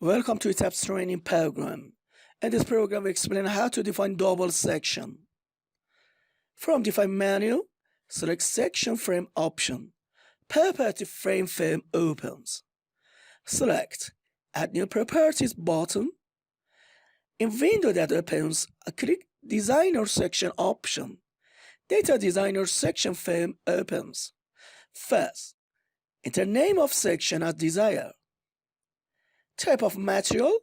Welcome to Etabs training program. In this program, we explain how to define double section. From Define menu, select Section Frame option. Property Frame opens. Select Add New Properties button. In window that opens, click Designer Section option. Data Designer Section Frame opens. First, enter name of section as desired. Type of material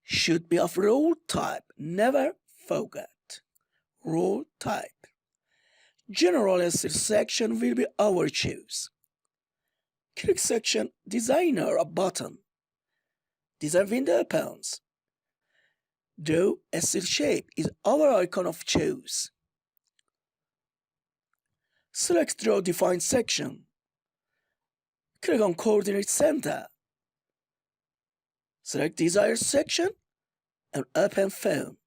should be of roll type. Never forget. Roll type. General steel section will be our choice. Click Section Designer button. Design window opens. Draw a steel shape is our icon of choice. Select Draw Defined Section. Click on Coordinate Center. Select Desired Section and open Phone.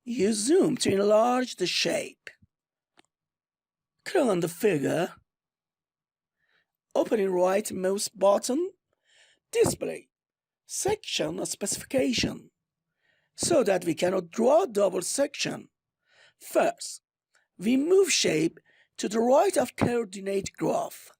Use Zoom to enlarge the shape. Click on the figure. Opening right mouse button. Display Section Specification so that we cannot draw double section. First, we move shape to the right of coordinate graph.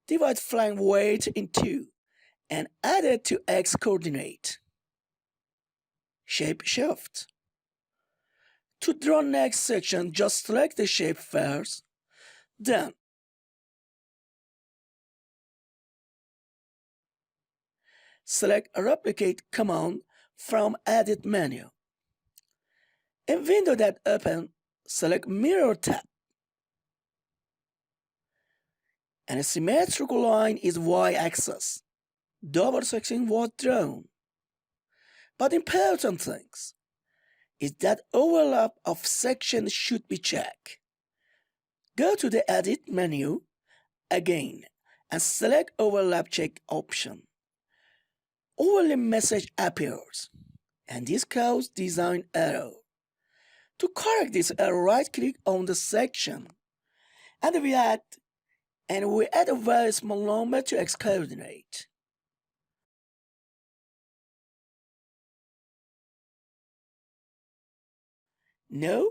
Divide flank weight in two and add it to X coordinate. Shape shift. To draw next section, just select the shape first, then select Replicate command from Edit menu. In window that open, select Mirror tab. And a symmetrical line is y-axis. Double section was drawn. But important things is that overlap of sections should be checked. Go to the Edit menu again and select Overlap Check option. Overlap message appears and this causes design error. To correct this error, right-click on the section and we add a very small number to X coordinate. Now,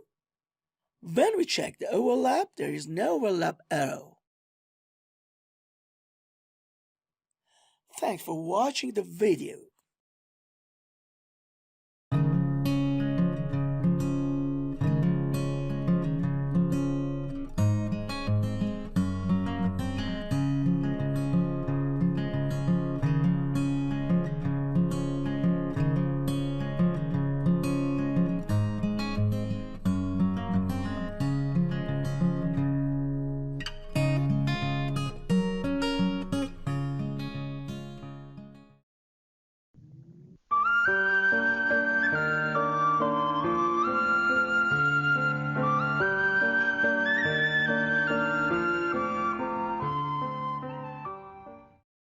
when we check the overlap, there is no overlap error. Thanks for watching the video.